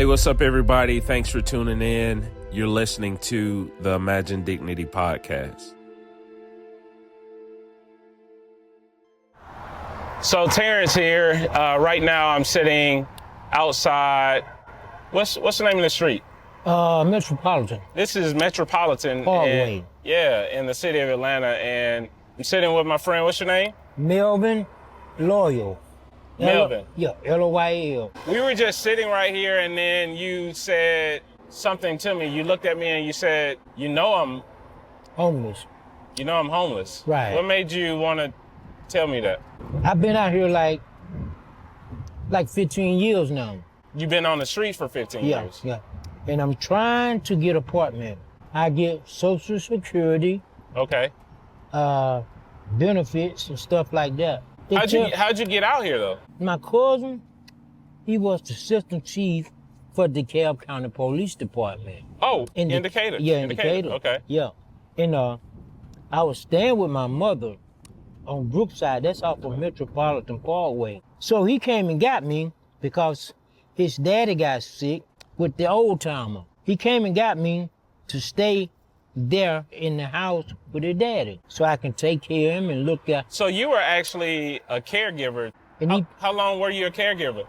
Hey, what's up, everybody? Thanks for tuning in. You're listening to the Imagine Dignity podcast. So Terrence here. Right now I'm sitting outside. What's the name of the street? Metropolitan. This is Metropolitan. Parkway. In the city of Atlanta. And I'm sitting with my friend. What's your name? Melvin Loyal. Melvin. Loyal. We were just sitting right here, and then you said something to me. You looked at me and you said, "You know I'm Homeless. You know I'm homeless." Right. What made you want to tell me that? I've been out here like 15 years now. You've been on the street for 15 years. Yeah. And I'm trying to get an apartment. I get Social Security, Okay. benefits and stuff like that. How'd you get out here though? My cousin, he was the assistant chief for the DeKalb County Police Department. Oh, in Decatur. Yeah, in Decatur. Okay. Yeah. And I was staying with my mother on Brookside. That's off of Metropolitan Parkway. So he came and got me because his daddy got sick with the old timer. He came and got me to stay there in the house with his daddy so I can take care of him and look at. So you were actually a caregiver. And How long were you a caregiver?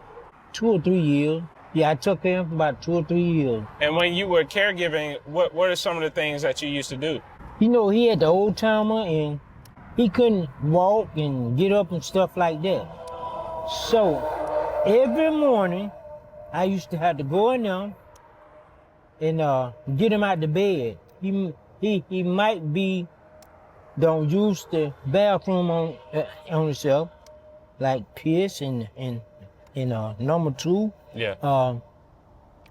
2 or 3 years. Yeah, I took care of him for about 2 or 3 years. And when you were caregiving, what are some of the things that you used to do? You know, he had the old timer and he couldn't walk and get up and stuff like that. So every morning I used to have to go in there and get him out the bed. He might be don't use the bathroom on himself, like piss and number 2. Yeah.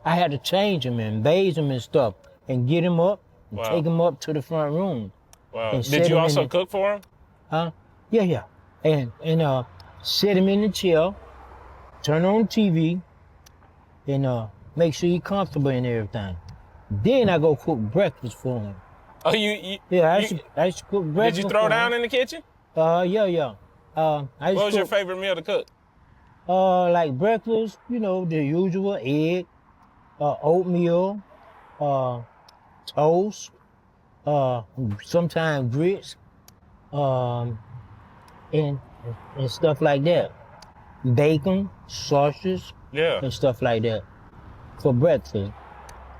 I had to change him and bathe him and stuff and get him up and Wow. take him up to the front room. Wow. And Did set you him also in cook for him? Yeah. And sit him in the chair, turn on TV, and make sure he's comfortable and everything. Then I go cook breakfast for him. Oh, Yeah, I used to cook breakfast. Did you throw down in the kitchen? Yeah. What was your favorite meal to cook? Like breakfast, you know, the usual egg, oatmeal, toast, sometimes grits, and stuff like that. Bacon, sausage, Yeah. and stuff like that for breakfast.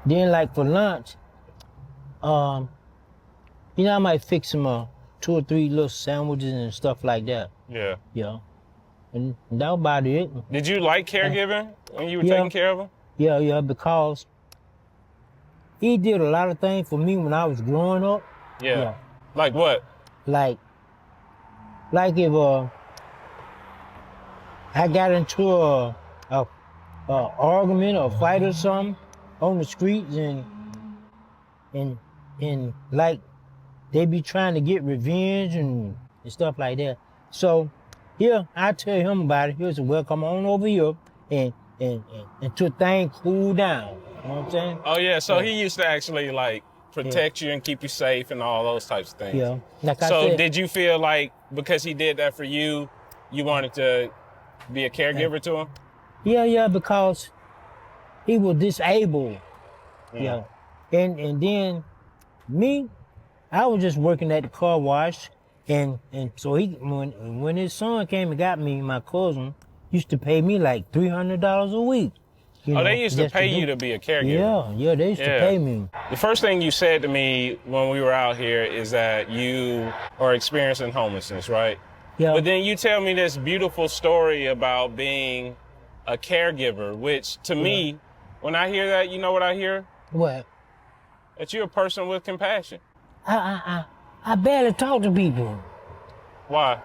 Then like for lunch, you know, I might fix him 2 or 3 little sandwiches and stuff like that. Yeah. Yeah. And that was about it. Did you like caregiving when you were Yeah. taking care of him? Yeah, because he did a lot of things for me when I was growing up. Yeah. Like what? Like if I got into a argument or fight or something on the streets and like they be trying to get revenge and stuff like that. So here I tell him about it. He'll say, "Well, come on over here and until things cool down." You know what I'm saying? Oh yeah. So he used to actually like protect you and keep you safe and all those types of things. Yeah. Like I So said, did you feel like because he did that for you, you wanted to be a caregiver to him? Yeah, because he was disabled. Yeah. And then me, I was just working at the car wash and so when his son came and got me, my cousin used to pay me like $300 a week. They used to pay you to be a caregiver. Yeah, they used to pay me. The first thing you said to me when we were out here is that you are experiencing homelessness, right? Yeah. But then you tell me this beautiful story about being a caregiver, which to me, when I hear that, you know what I hear? What? That you're a person with compassion. I barely talk to people. Why?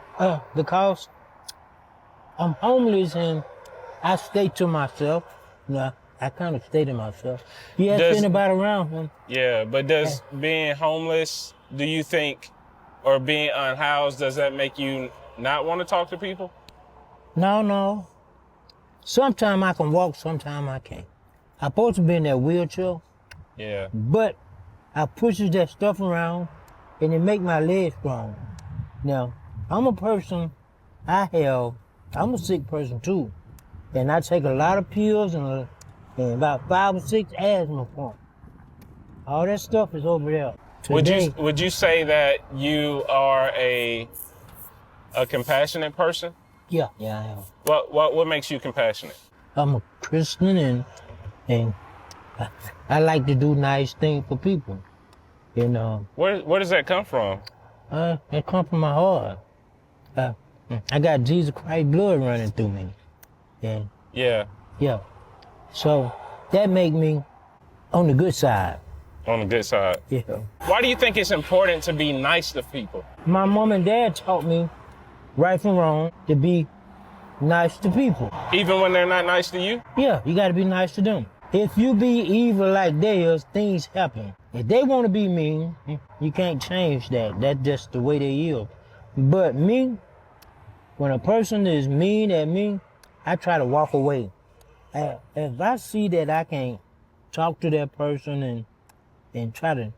Because I'm homeless and I stay to myself. No, I kind of stay to myself. You ask anybody around him. Yeah, but does being homeless, do you think, or being unhoused, does that make you not want to talk to people? No. Sometimes I can walk, sometimes I can't. I'm supposed to be in that wheelchair, Yeah. but I pushes that stuff around and it make my legs strong. Now, I'm a sick person too. And I take a lot of pills and and about 5 or 6 asthma pumps. All that stuff is over there. Today, Would you say that you are a compassionate person? yeah, I am. What makes you compassionate? I'm a Christian and I like to do nice things for people. And Where does that come from? it comes from my heart. I got Jesus Christ blood running through me. And Yeah, yeah. So that make me on the good side. on the good side. Yeah. Why do you think it's important to be nice to people? My mom and dad taught me right from wrong to be nice to people. Even when they're not nice to you? Yeah, you gotta be nice to them. If you be evil like they is, things happen. If they wanna be mean, you can't change that. That's just the way they is. But me, when a person is mean at me, I try to walk away. If I see that I can't talk to that person and try to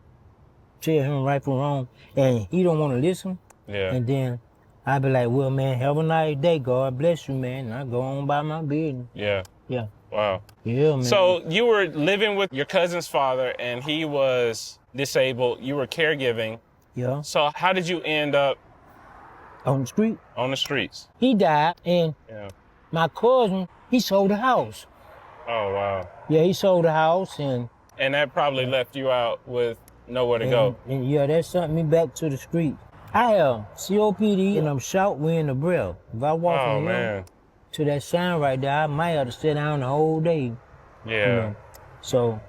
tell him right from wrong, and he don't want to listen, Yeah. and then I be like, well, man, have a nice day. God bless you, man. And I go on by my business. Yeah. Yeah. Wow. Yeah, man. So you were living with your cousin's father and he was disabled. You were caregiving. Yeah. So how did you end up On the street. on the streets? He died, and Yeah. my cousin, he sold the house. Oh, wow. Yeah, he sold the house, and And that probably left you out with nowhere to go. And yeah, that sent me back to the street. I have COPD and I'm short wind of breath. If I walk Oh, from here man. to that sign right there, I might have to sit down the whole day. Yeah. You know? So,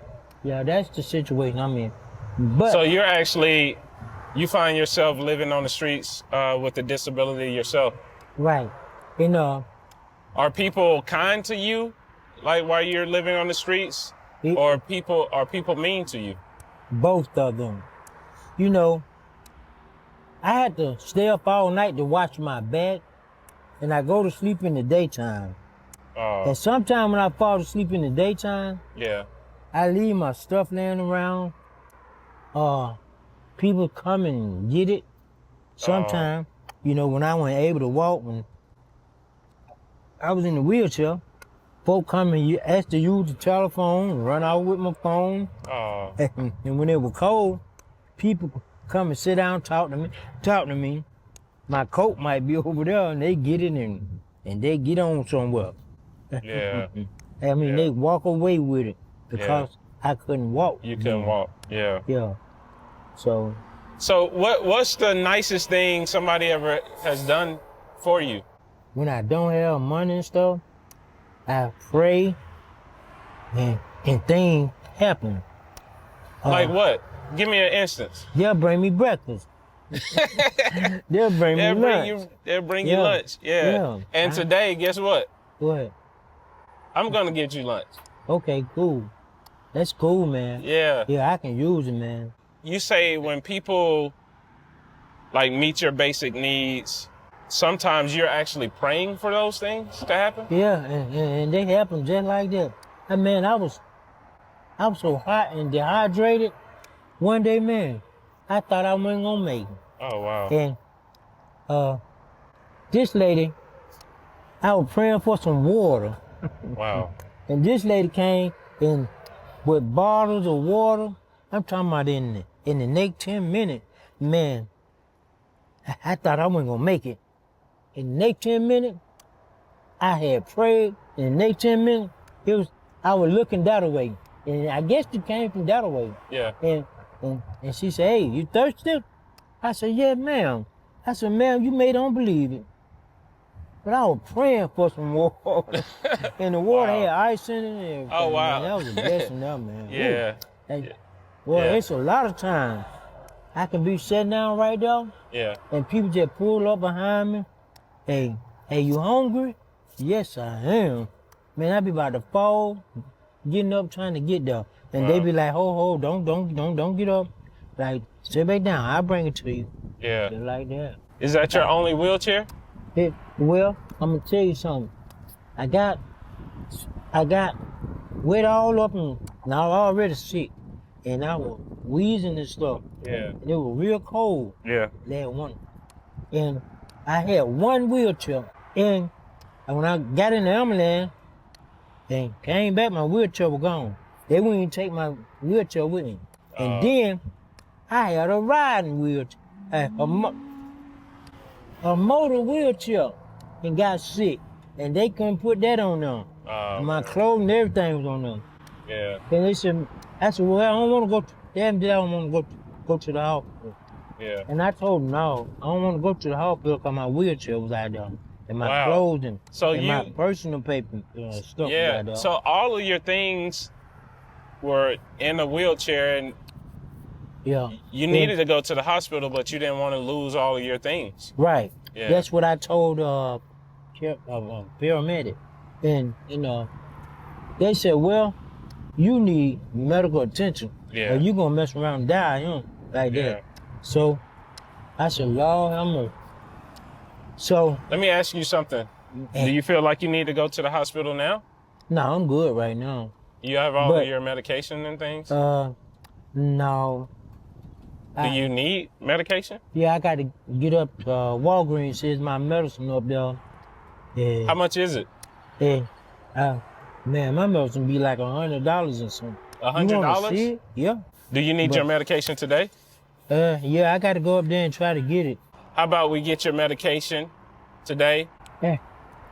yeah, that's the situation I'm in. But So you find yourself living on the streets with a disability yourself. right, and Are people kind to you, like while you're living on the streets, It- or are people mean to you? both of them. You know, I had to stay up all night to watch my back, and I go to sleep in the daytime. Oh, And sometimes when I fall asleep in the daytime, yeah. I leave my stuff laying around. People come and get it. Sometimes, you know, when I wasn't able to walk, when I was in the wheelchair, folk come and ask to use the telephone, run out with my phone. Oh, And when it was cold, people come and sit down, talk to me. My coat might be over there, and they get it and they get on somewhere. yeah. I mean, Yeah. they walk away with it because I couldn't walk. You couldn't walk. Yeah. Yeah. So So what's the nicest thing somebody ever has done for you? when I don't have money and stuff, I pray and things happen. Like what? Give me an instance. They'll bring me breakfast. They'll bring me lunch. They'll bring you Yeah. lunch. Yeah. Yeah. And today, guess what? What? I'm gonna get you lunch. Okay, cool. That's cool, man. Yeah. Yeah, I can use it, man. You say when people like meet your basic needs, sometimes you're actually praying for those things to happen? Yeah, and they happen just like that. And man, I was so hot and dehydrated. One day, man, I thought I wasn't gonna make it. Oh, wow. And this lady, I was praying for some water. Wow. And this lady came in with bottles of water. I'm talking about in the next 10 minutes, man, I thought I wasn't gonna make it. In the next 10 minutes, I had prayed. In the next 10 minutes, I was looking that way. And I guess it came from that way. Yeah. And she said, hey, you thirsty? I said, yeah, ma'am. I said, ma'am, you may don't believe it, but I was praying for some water. And the water Wow. had ice in it and everything. Oh, wow. Man, that was a blessing there, man. Yeah. Well, Yeah. it's a lot of times I can be sitting down right there Yeah. and people just pull up behind me. Hey, you hungry? Yes, I am. Man, I be about to fall, getting up trying to get there. And they Wow. be like, don't get up. Like, sit back down, I'll bring it to you. Yeah. Just like that. Is that your only wheelchair? Well, I'm gonna tell you something. I got wet all up and I was already sick. And I was wheezing and stuff. Yeah. And it was real cold Yeah. that one. And I had one wheelchair. And when I got in the ambulance, And came back, my wheelchair was gone. They wouldn't even take my wheelchair with me. And then I had a riding wheelchair, a motor wheelchair, and got sick. And they couldn't put that on them. And my clothes and everything was on them. Yeah. And I said, well, I don't want to go. Damn, I don't want to go to the hospital. Yeah. And I told them, no, I don't want to go to the hospital because my wheelchair was out there. And my clothes and my personal paper stuff was out there. So all of your things were in a wheelchair, and you needed to go to the hospital, but you didn't want to lose all of your things. Right. Yeah. That's what I told paramedic. And, they said, well, you need medical attention. Yeah. Or you going to mess around and die, like that. So I said, Lord, I'm So let me ask you something. Do you feel like you need to go to the hospital now? No, I'm good right now. You have all of your medication and things? No. Do you need medication? Yeah, I got to get up to Walgreens, says my medicine up there. Yeah. How much is it? Yeah. Man, my medicine be like $100 or something. $100? Yeah. Do you need your medication today? Yeah, I got to go up there and try to get it. How about we get your medication today? Yeah.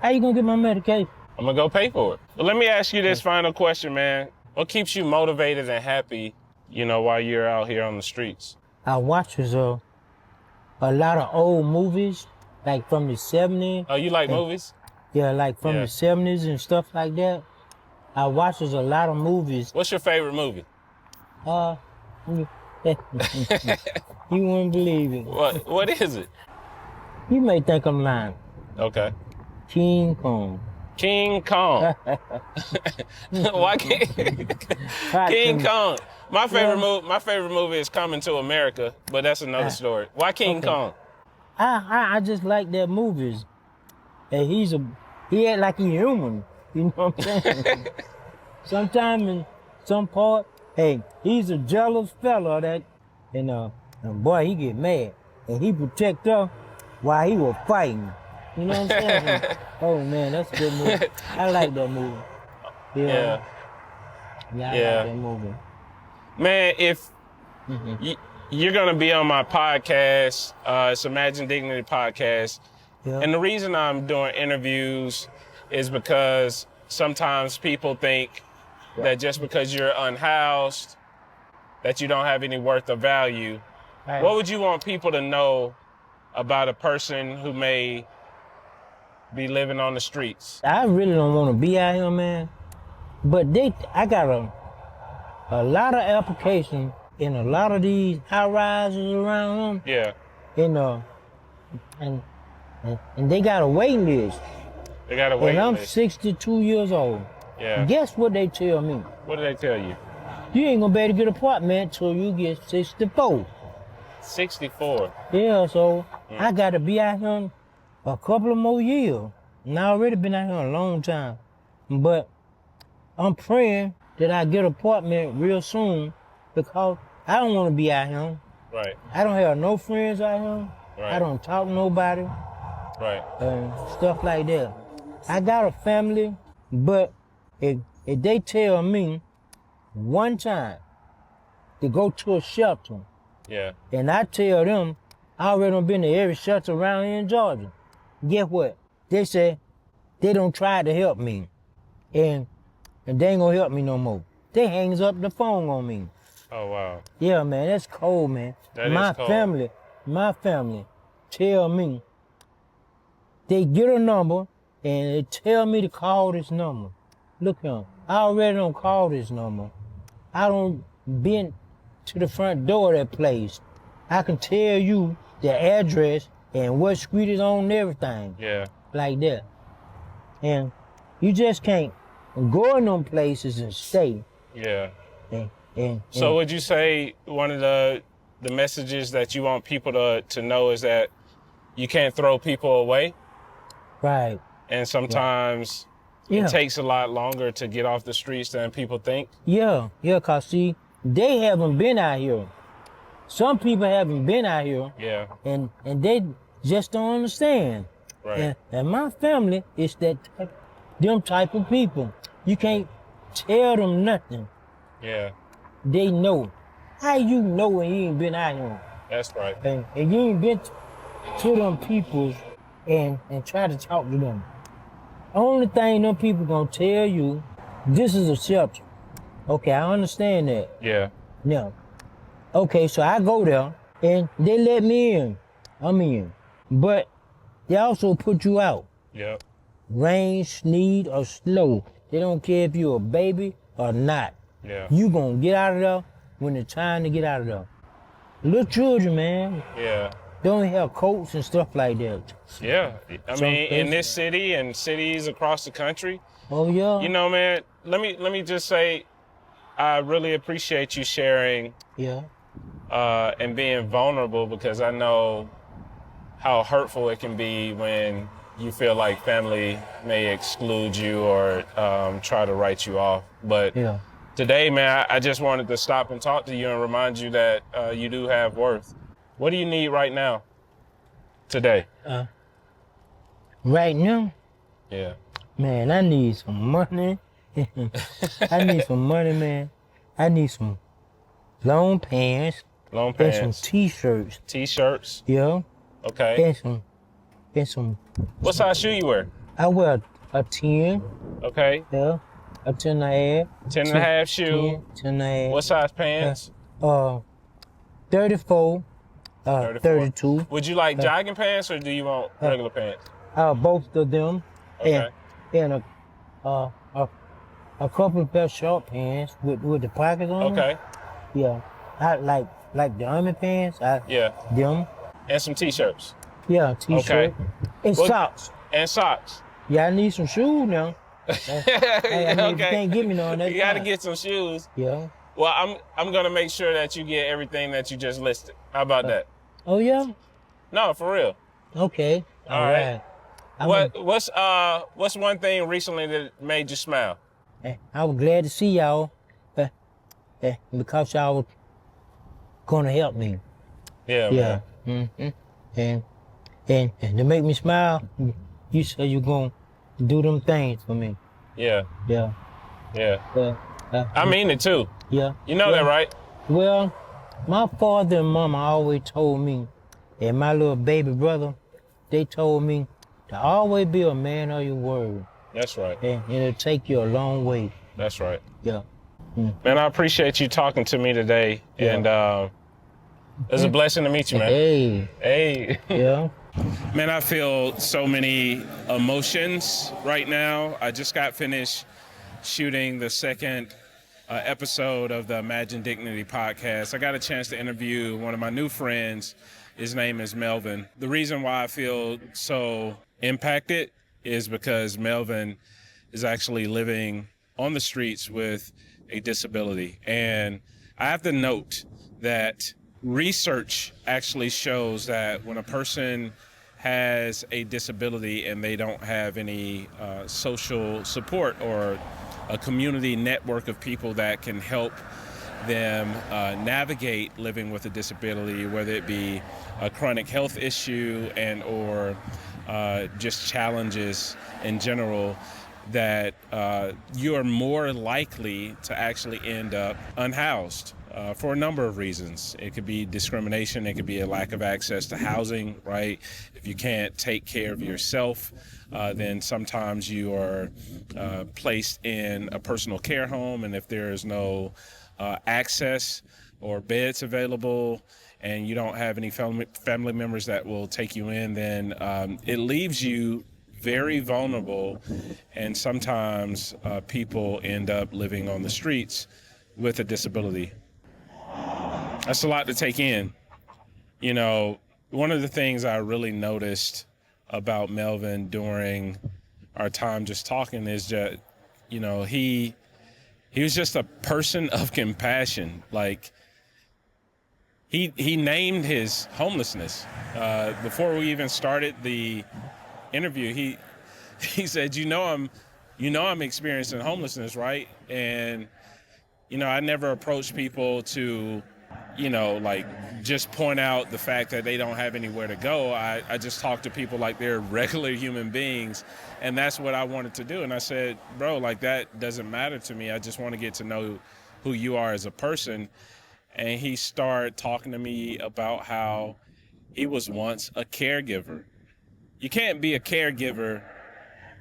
How you gonna get my medication? I'm gonna go pay for it. Well, let me ask you this final question, man. What keeps you motivated and happy, while you're out here on the streets? I watch a lot of old movies, like from the 70s. Oh, you like movies? Yeah, like from the 70s and stuff like that. I watch a lot of movies. What's your favorite movie? You wouldn't believe it. What is it? You may think I'm lying. Okay. King Kong. King Kong. Why King Kong? My favorite movie is Coming to America, but that's another story. Why King Kong? I just like that movies. And he act like he human. You know what I'm saying? Sometimes in some part, he's a jealous fella and boy, he get mad. And he protect her while he was fighting. You know what I'm saying? Oh man, that's a good movie. I like that movie. Yeah, I like that movie. Man, if you're gonna be on my podcast, it's Imagine Dignity Podcast. Yeah. And the reason I'm doing interviews is because sometimes people think that just because you're unhoused, that you don't have any worth or value. Right. What would you want people to know about a person who may be living on the streets? I really don't want to be out here, man. But I got a lot of applications in a lot of these high rises around them. Yeah. And they got a waiting list. They got a waiting list. And I'm 62 years old. Yeah. Guess what they tell me? What do they tell you? You ain't gonna be able to get an apartment till you get 64. 64? Yeah, so I gotta be out here a couple of more years. And I already been out here a long time. But I'm praying that I get an apartment real soon because I don't want to be out here. Right. I don't have no friends out here. Right. I don't talk to nobody. Right. Stuff like that. I got a family, but if they tell me one time to go to a shelter, and I tell them I already done been to every shelter around here in Georgia, guess what? They say they don't try to help me, and they ain't gonna help me no more. They hangs up the phone on me. Oh wow. Yeah, man, that's cold, man. That is cold. My family tell me, they get a number and they tell me to call this number. Look here, I already don't call this number. I don't been to the front door of that place. I can tell you the address and what street is on and everything. Yeah. Like that. And you just can't go in them places and stay. Yeah. And so would you say one of the messages that you want people to know is that you can't throw people away? Right. And sometimes it takes a lot longer to get off the streets than people think? Yeah, cause see, they haven't been out here. Some people haven't been out here. Yeah. And they just don't understand. Right. And my family is them type of people. You can't tell them nothing. Yeah. They know. How you know when you ain't been out here? That's right. And you ain't been to them people and try to talk to them. Only thing them people gonna tell you, this is a shelter. Okay, I understand that. Yeah. Now, okay, so I go there and they let me in. I'm in. But they also put you out. Yep. Rain, sneeze, or snow. They don't care if you're a baby or not. Yeah. You gonna get out of there when it's time to get out of there. Little children, man, Yeah. don't have coats and stuff like that. Yeah. I Some mean, in places- this city and cities across the country, Oh yeah. you know, man, let me just say, I really appreciate you sharing Yeah. and being vulnerable, because I know how hurtful it can be when you feel like family may exclude you or try to write you off. But Yeah. today, man, I just wanted to stop and talk to you and remind you that you do have worth. What do you need right now? Today? Right now, Yeah. man, I need some money. I need some money, man. I need some long pants Long and some pants. t-shirts. T-shirts. Yeah. Okay. And some. What size shoe you wear? I wear a 10. Okay. Yeah. A 10 and a half. 10 and a half shoe. 10 and a half. What size pants? 34. 34. 32. Would you like jogging pants or do you want regular pants? Both of them. Okay. And a couple of pair of short pants with the pockets on them. Okay. Yeah. I like the army pants. Yeah. Them. And some t-shirts. Yeah, t-shirt. Okay. And Well- socks. And socks. Yeah, I need some shoes now. Hey, I mean, if you can't give me none, that's You gotta fine. get some shoes. Yeah. Well, I'm gonna make sure that you get everything that you just listed. How about that? Oh yeah. No, for real. Okay. All right. What's one thing recently that made you smile? I was glad to see y'all, because y'all was gonna help me. Yeah. Yeah. Man. Mm-hmm. And to make me smile, you said you're gonna do them things for me. Yeah. Yeah. Yeah. I mean it too. Yeah. You know that, right? Well, my father and mama always told me, and my little baby brother, they told me to always be a man of your word. That's right. And it'll take you a long way. That's right. Yeah. Man, I appreciate you talking to me today. Yeah. And it's a blessing to meet you, man. Hey. Hey. Yeah. Man, I feel so many emotions right now. I just got finished shooting the second episode of the Imagine Dignity podcast. I got a chance to interview one of my new friends. His name is Melvin. The reason why I feel so impacted is because Melvin is actually living on the streets with a disability. And I have to note that research actually shows that when a person has a disability and they don't have any social support or a community network of people that can help them navigate living with a disability, whether it be a chronic health issue and or just challenges in general, that you are more likely to actually end up unhoused for a number of reasons. It could be discrimination, it could be a lack of access to housing, right? If you can't take care of yourself, then sometimes you are placed in a personal care home, and if there is no access or beds available and you don't have any family members that will take you in, then it leaves you very vulnerable, and sometimes people end up living on the streets with a disability. That's a lot to take in. You know, one of the things I really noticed about Melvin during our time just talking is that, you know, he was just a person of compassion. Like, he named his homelessness. Before we even started the interview, he said, you know I'm experiencing homelessness, right? And, you know, I never approach people to, like just point out the fact that they don't have anywhere to go. I just talk to people like they're regular human beings, and that's what I wanted to do. And I said, bro, like that doesn't matter to me. I just want to get to know who you are as a person. And he started talking to me about how he was once a caregiver. You can't be a caregiver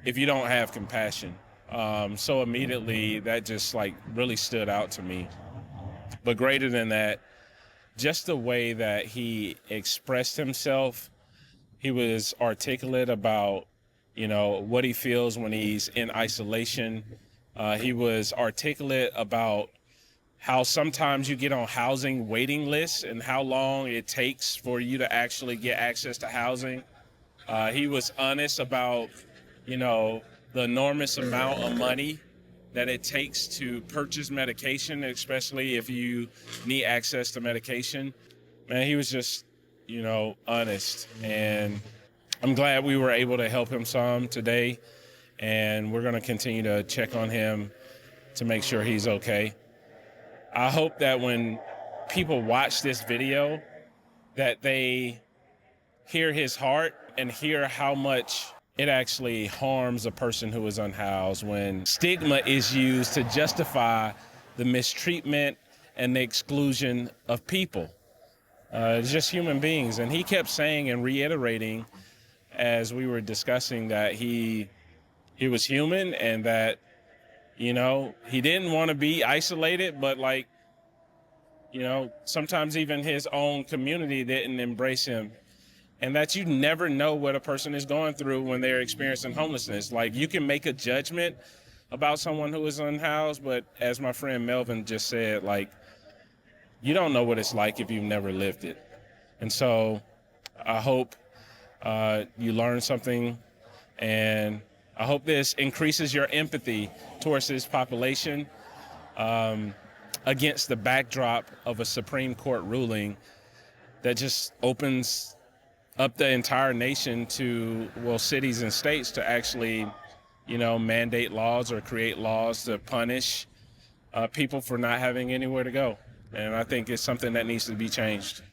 if you don't have compassion. So immediately that just like really stood out to me. But greater than that, just the way that he expressed himself, he was articulate about, what he feels when he's in isolation. He was articulate about how sometimes you get on housing waiting lists and how long it takes for you to actually get access to housing. He was honest about, the enormous amount of money that it takes to purchase medication, especially if you need access to medication. Man, he was just, honest. And I'm glad we were able to help him some today. And we're going to continue to check on him to make sure he's okay. I hope that when people watch this video, that they hear his heart and hear how much it actually harms a person who is unhoused when stigma is used to justify the mistreatment and the exclusion of people. It's just human beings. And he kept saying and reiterating as we were discussing that he was human and that, he didn't want to be isolated, but sometimes even his own community didn't embrace him. And that you never know what a person is going through when they're experiencing homelessness. Like, you can make a judgment about someone who is unhoused, but as my friend Melvin just said, you don't know what it's like if you've never lived it. And so I hope you learn something, and I hope this increases your empathy towards this population against the backdrop of a Supreme Court ruling that just opens up the entire nation to, cities and states to actually, mandate laws or create laws to punish people for not having anywhere to go. And I think it's something that needs to be changed.